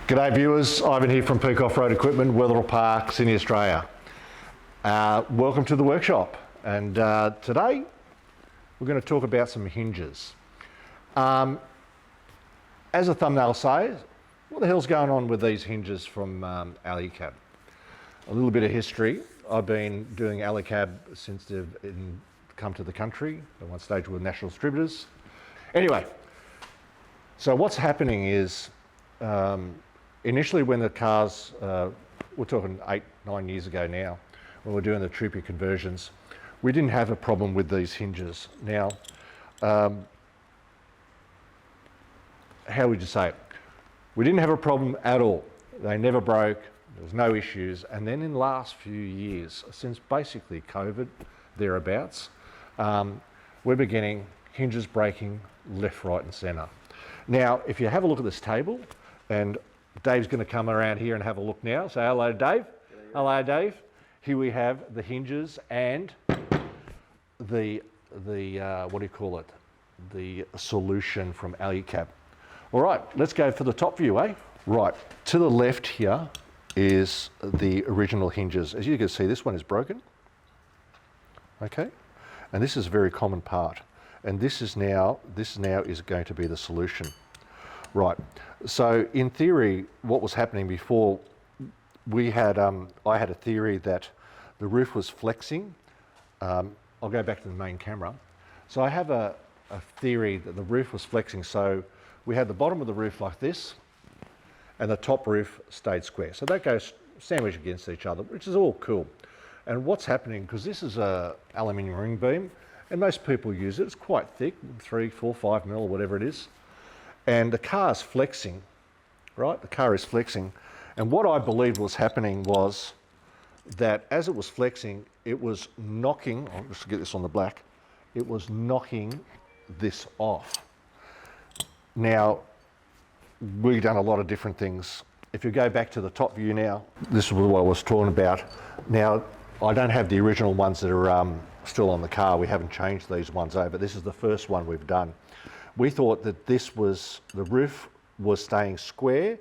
G'day viewers, Ivan here from Peak Off-Road Equipment, Wetherill Park, Sydney, Australia. Welcome to the workshop, and today we're going to talk about some hinges. As the thumbnail says, what the hell's going on with these hinges from Alicab? A little bit of history. I've been doing Alicab since they've come to the country. At one stage we were national distributors. Anyway, so what's happening is initially when the cars, we're talking 8-9 years ago now, when we're doing the Troopy conversions, we didn't have a problem with these hinges. Now, how would you say it? We didn't have a problem at all. They never broke, there was no issues. And then in the last few years, since basically COVID, thereabouts, we're beginning hinges breaking left, right and centre. Now, if you have a look at this table, and Dave's going to come around here and have a look now. Say hello, Dave. Hello, Dave. Here we have the hinges and the what do you call it? The solution from Alicab. All right, let's go for the top view, eh? Right, to the left here is the original hinges. As you can see, this one is broken. Okay, and this is a very common part. And this now is going to be the solution. Right, so in theory, what was happening before, we had, I had a theory that the roof was flexing. I'll go back to the main camera. So I have a theory that the roof was flexing. So we had the bottom of the roof like this, and the top roof stayed square. So that goes sandwiched against each other, which is all cool. And what's happening, because this is a aluminium ring beam, and most people use it, it's quite thick, 3, 4, 5 mil, or whatever it is. And the car's flexing, right? The car is flexing. And what I believed was happening was that as it was flexing, it was knocking, I'll just get this on the black, it was knocking this off. Now, we've done a lot of different things. If you go back to the top view now, this is what I was talking about. Now, I don't have the original ones that are still on the car. We haven't changed these ones over. This is the first one we've done. We thought that this was, the roof was staying square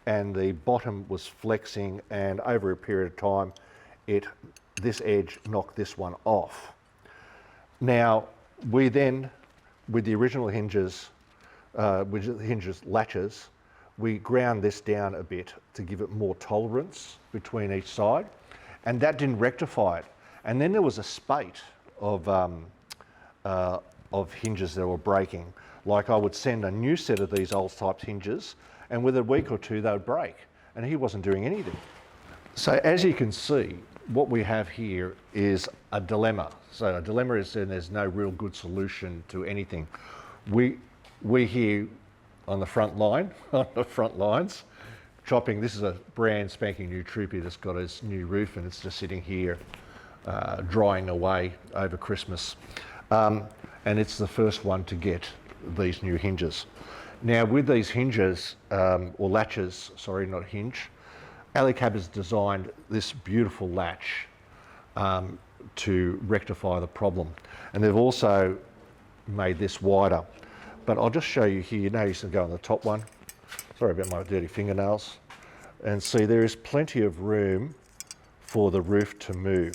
and the bottom was flexing, and over a period of time, this edge knocked this one off. Now, we then, with the original hinges, latches, we ground this down a bit to give it more tolerance between each side, and that didn't rectify it. And then there was a spate of hinges that were breaking. Like I would send a new set of these old type hinges, and within a week or two they would break, and he wasn't doing anything. So as you can see, what we have here is a dilemma. So a dilemma is that there's no real good solution to anything. We here on the front line, on the front lines, chopping. This is a brand spanking new Troopy that's got its new roof, and it's just sitting here drying away over Christmas. And it's the first one to get these new hinges. Now with these hinges, or latches, sorry, not hinge, Alicab has designed this beautiful latch to rectify the problem. And they've also made this wider. But I'll just show you here, you notice I go on the top one. Sorry about my dirty fingernails. And see, there is plenty of room for the roof to move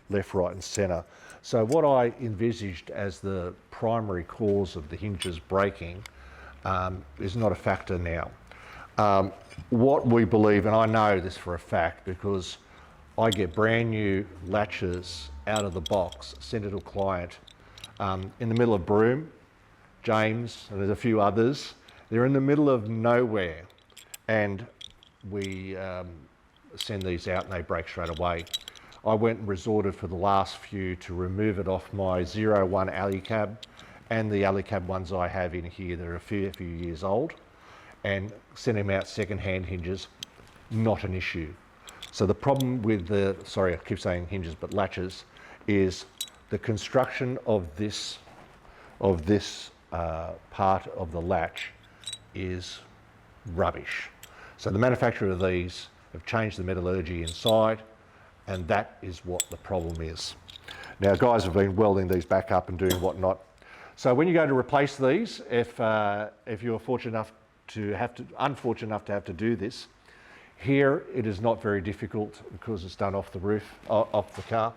left, right and centre. So what I envisaged as the primary cause of the hinges breaking is not a factor now. What we believe, and I know this for a fact because I get brand new latches out of the box, sent it to a client in the middle of Broome, James, and there's a few others. They're in the middle of nowhere, and we send these out and they break straight away. I went and resorted for the last few to remove it off my 01 Alicab and the Alicab ones I have in here that are a few years old, and send them out second-hand hinges, not an issue. So the problem with the, sorry I keep saying hinges, but latches, is the construction of this part of the latch is rubbish. So the manufacturer of these have changed the metallurgy inside, and that is what the problem is. Now guys have been welding these back up and doing whatnot. So when you go to replace these, if you're fortunate enough unfortunate enough to have to do this. Here, it is not very difficult because it's done off the roof, off the car.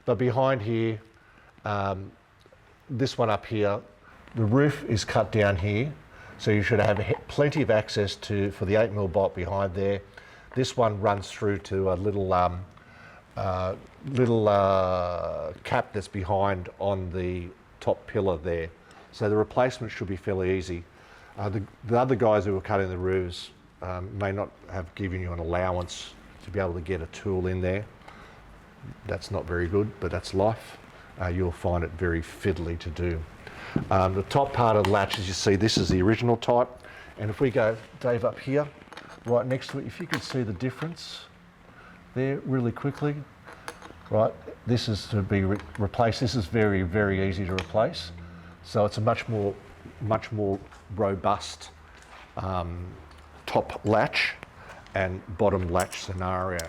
But behind here, this one up here, the roof is cut down here, so you should have plenty of access for the 8mm bolt behind there. This one runs through to a little cap that's behind on the top pillar there. So the replacement should be fairly easy. The other guys who were cutting the roofs may not have given you an allowance to be able to get a tool in there. That's not very good, but that's life. You'll find it very fiddly to do. The top part of the latch, as you see, this is the original type. And if we go, Dave, up here, right next to it, if you could see the difference there really quickly. Right, this is to be replaced. This is very, very easy to replace. So it's a much more robust top latch and bottom latch scenario.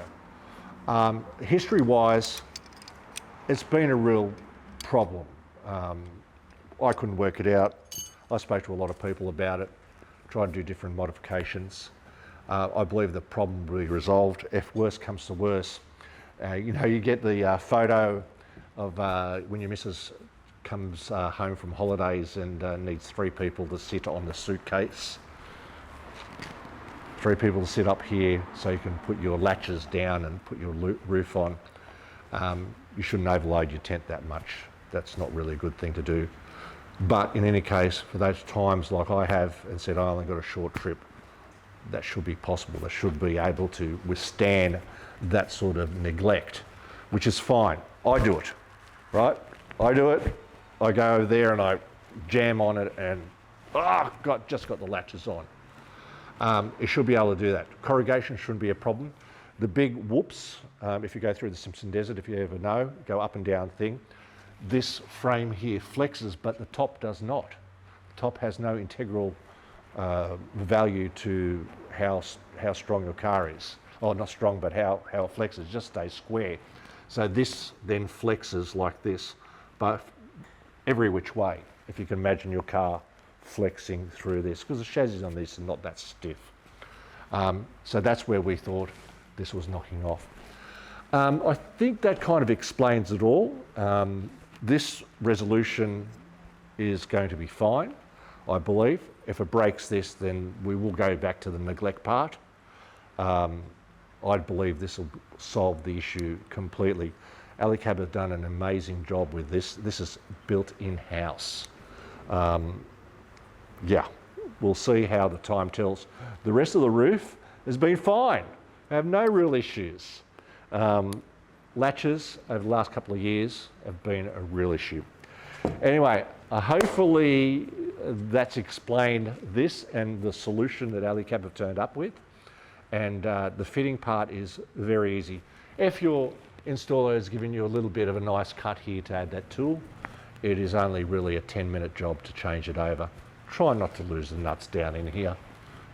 History-wise, it's been a real problem. I couldn't work it out. I spoke to a lot of people about it, tried to do different modifications. I believe the problem will be resolved. If worse comes to worse, you get the photo of when your missus comes home from holidays and needs 3 people to sit on the suitcase. 3 people to sit up here so you can put your latches down and put your roof on. You shouldn't overload your tent that much. That's not really a good thing to do. But in any case, for those times like I have and said I only got a short trip, that should be possible. They should be able to withstand that sort of neglect, which is fine. I do it, right? I do it. I go over there and I jam on it and just got the latches on. It should be able to do that. Corrugation shouldn't be a problem. The big whoops, if you go through the Simpson Desert, if you ever know, go up and down thing, this frame here flexes, but the top does not. The top has no integral value to how strong your car is. Oh, not strong, but how it flexes, just stays square. So this then flexes like this, but every which way, if you can imagine your car flexing through this, because the chassis on this are not that stiff. So that's where we thought this was knocking off. I think that kind of explains it all. This resolution is going to be fine, I believe. If it breaks this, then we will go back to the neglect part. I believe this will solve the issue completely. Alicab have done an amazing job with this. This is built in-house. Yeah, we'll see how the time tells. The rest of the roof has been fine. I have no real issues. Latches over the last couple of years have been a real issue. Anyway, hopefully that's explained this and the solution that Alicab have turned up with. And the fitting part is very easy. If your installer has given you a little bit of a nice cut here to add that tool, it is only really a 10-minute job to change it over. Try not to lose the nuts down in here.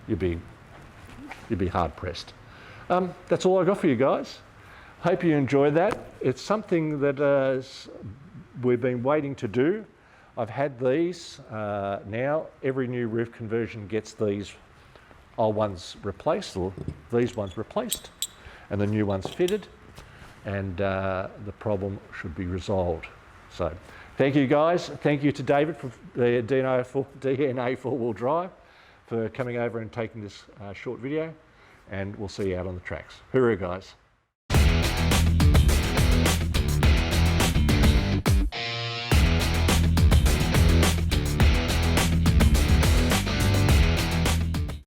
You'd be hard pressed. That's all I got for you guys. Hope you enjoyed that. It's something that we've been waiting to do. I've had these. Now every new roof conversion gets these old ones replaced, or these ones replaced, and the new ones fitted, and the problem should be resolved. So thank you guys. Thank you to David from the DNA 4-wheel drive for coming over and taking this short video, and we'll see you out on the tracks. Hoorah guys.